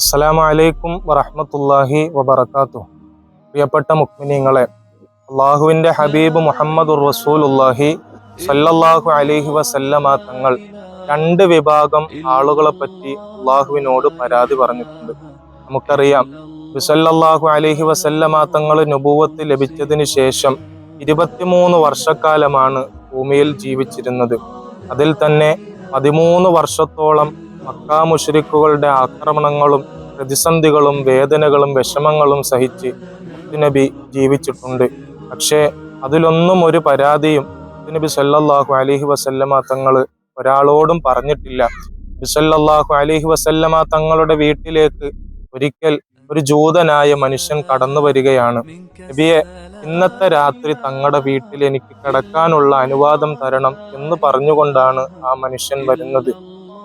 അസ്സലാമു അലൈക്കും വറഹ്മത്തുള്ളാഹി വബറകാതുഹു. പ്രിയപ്പെട്ട മുഅ്മിനീങ്ങളെ, അള്ളാഹുവിൻ്റെ ഹബീബ് മുഹമ്മദുർ റസൂലുള്ളാഹി സല്ലല്ലാഹു അലൈഹി വസല്ലമ തങ്ങൾ രണ്ട് വിഭാഗം ആളുകളെ പറ്റി അള്ളാഹുവിനോട് പരാതി പറഞ്ഞിട്ടുണ്ട്. നമുക്കറിയാം, സല്ലല്ലാഹു അലൈഹി വസല്ലമ തങ്ങൾ നുബുവത്ത് ലഭിച്ചതിന് ശേഷം 23 വർഷക്കാലമാണ് ഭൂമിയിൽ ജീവിച്ചിരുന്നത്. അതിൽ തന്നെ 13 വർഷത്തോളം മക്കാ മുശ്രിക്കുകളുടെ ആക്രമണങ്ങളും പ്രതിസന്ധികളും വേദനകളും വിഷമങ്ങളും സഹിച്ച് മുത്തുനബി ജീവിച്ചിട്ടുണ്ട്. പക്ഷേ അതിലൊന്നും ഒരു പരാതിയും മുത്തുനബി സല്ലല്ലാഹു അലൈഹി വസല്ലമ തങ്ങൾ ഒരാളോടും പറഞ്ഞിട്ടില്ല. സല്ലല്ലാഹു അലൈഹി വസല്ലമ തങ്ങളുടെ വീട്ടിലേക്ക് ഒരിക്കൽ ഒരു ജൂതനായ മനുഷ്യൻ കടന്നു വരികയാണ്. നബിയെ, ഇന്നത്തെ രാത്രി തങ്ങളുടെ വീട്ടിൽ എനിക്ക് കിടക്കാനുള്ള അനുവാദം തരണം എന്ന് പറഞ്ഞുകൊണ്ടാണ് ആ മനുഷ്യൻ വരുന്നത്.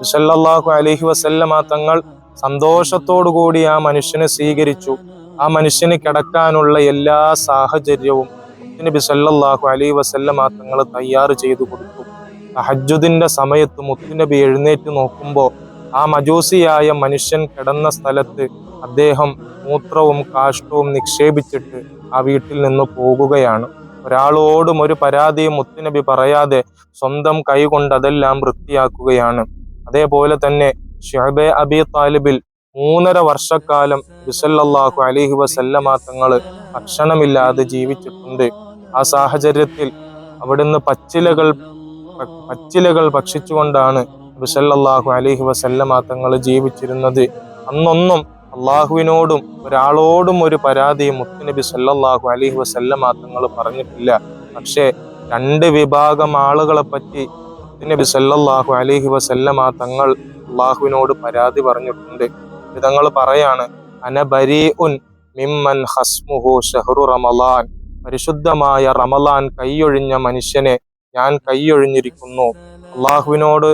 സല്ലല്ലാഹു അലൈഹി വസല്ലമ തങ്ങൾ സന്തോഷത്തോടുകൂടി ആ മനുഷ്യനെ സ്വീകരിച്ചു. ആ മനുഷ്യന് കിടക്കാനുള്ള എല്ലാ സാഹചര്യവും നബി സല്ലല്ലാഹു അലൈഹി വസല്ലമ തങ്ങൾ തയ്യാർ ചെയ്തു കൊടുത്തു. തഹജ്ജുദിന്റെ സമയത്ത് മുത്തുനബി എഴുന്നേറ്റ് നോക്കുമ്പോൾ ആ മജൂസിയായ മനുഷ്യൻ കിടന്ന സ്ഥലത്ത് അദ്ദേഹം മൂത്രവും കാഷ്ടവും നിക്ഷേപിച്ചിട്ട് ആ വീട്ടിൽ നിന്ന് പോകുകയാണ്. ഒരാളോടും ഒരു പരാതിയും മുത്തുനബി പറയാതെ സ്വന്തം കൈകൊണ്ട് അതെല്ലാം വൃത്തിയാക്കുകയാണ്. അതേപോലെ തന്നെ ശുഅബ് അബി താലിബിൽ 3.5 വർഷക്കാലം സല്ലല്ലാഹു അലൈഹി വസല്ലമ തങ്ങൾ ഭക്ഷണമില്ലാതെ ജീവിച്ചിട്ടുണ്ട്. ആ സാഹചര്യത്തിൽ അവിടുന്ന് പച്ചിലകൾ ഭക്ഷിച്ചുകൊണ്ടാണ് സല്ലല്ലാഹു അലൈഹി വസല്ലമ തങ്ങൾ ജീവിച്ചിരുന്നത്. അന്നൊന്നും അള്ളാഹുവിനോടും ഒരാളോടും ഒരു പരാതിയും മുത്തുനബി സല്ലല്ലാഹു അലൈഹി വസല്ലമ തങ്ങൾ പറഞ്ഞിട്ടില്ല. പക്ഷേ രണ്ട് വിഭാഗം ആളുകളെ പറ്റി നബി സല്ലല്ലാഹു അലൈഹി വസല്ലമ തങ്ങൾ അള്ളാഹുവിനോട് പരാതി പറഞ്ഞിട്ടുണ്ട്. തങ്ങൾ പറയാണ്, അന ബരീഉൻ മിമ്മൻ ഖസ്മുഹു ശഹ്റു റമളാൻ. പരിശുദ്ധമായ റമളാൻ കൈയൊഴിഞ്ഞ മനുഷ്യനെ ഞാൻ കൈയൊഴിഞ്ഞിരിക്കുന്നു. അള്ളാഹുവിനോട്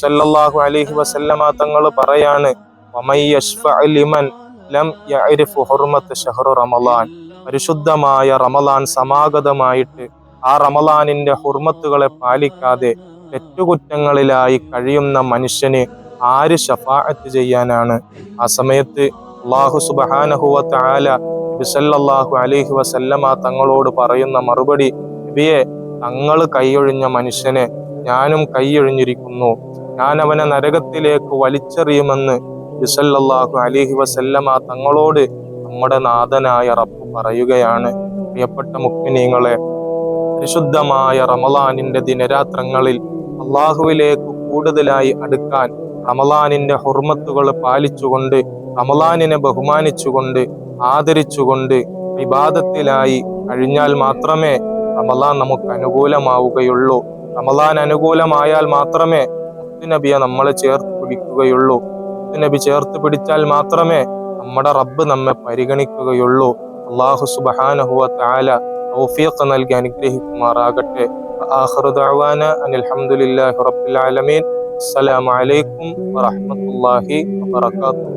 സല്ലല്ലാഹു അലൈഹി വസല്ലമ തങ്ങൾ പറയാണ്, വമൻ യശ്ഫഅ ലിമൻ ലം യഅരിഫ് ഹുർമത ശഹ്റു റമളാൻ. പരിശുദ്ധമായ റമളാൻ സമാഗതമായിട്ട് ആ റമളാനിന്റെ ഹുർമത്തുകളെ പാലിക്കാതെ തെറ്റുകുറ്റങ്ങളിലായി കഴിയുന്ന മനുഷ്യന് ആര് ശഫാഅത്ത് ചെയ്യാനാണ്? ആ സമയത്ത് അല്ലാഹു സുബ്ഹാനഹു വ തആല സല്ലല്ലാഹു അലൈഹി വസല്ലമ തങ്ങളോട് പറയുന്ന മറുപടി, നബിയെ, തങ്ങൾ കൈയൊഴിഞ്ഞ മനുഷ്യനെ ഞാനും കൈയൊഴിഞ്ഞിരിക്കുന്നു. ഞാൻ അവനെ നരകത്തിലേക്ക് വലിച്ചെറിയുമെന്ന് സല്ലല്ലാഹു അലൈഹി വസല്ലമ തങ്ങളോട് നമ്മുടെ നാഥനായ റബ്ബ് പറയുകയാണ്. പ്രിയപ്പെട്ട മുഅ്മിനീങ്ങളെ, പരിശുദ്ധമായ റമളാനിന്റെ ദിനരാത്രങ്ങളിൽ അള്ളാഹുവിലേക്ക് കൂടുതലായി അടുക്കാൻ റമളാനിന്റെ ഹുർമത്തുകൾ പാലിച്ചുകൊണ്ട്, റമളാനിനെ ബഹുമാനിച്ചുകൊണ്ട്, ആദരിച്ചുകൊണ്ട് ഇബാദത്തിലായി കഴിഞ്ഞാൽ മാത്രമേ റമളാൻ നമുക്ക് അനുകൂലമാവുകയുള്ളൂ. റമളാൻ അനുകൂലമായാൽ മാത്രമേ മുത്തുനബിയെ നമ്മളെ ചേർത്ത് പിടിക്കുകയുള്ളൂ. മുത്തുനബി ചേർത്ത് പിടിച്ചാൽ മാത്രമേ നമ്മുടെ റബ്ബ് നമ്മെ പരിഗണിക്കുകയുള്ളൂ. അല്ലാഹു സുബ്ഹാനഹു വ തആല തൗഫീഖ് നൽകി അനുഗ്രഹിക്കുമാറാകട്ടെ. ആഖിറു ദഅവാന അനിൽ ഹംദുലില്ലാഹി റബ്ബിൽ ആലമീൻ. അസ്സലാമു അലൈക്കും വറഹ്മത്തുള്ളാഹി വബറകാതുഹു.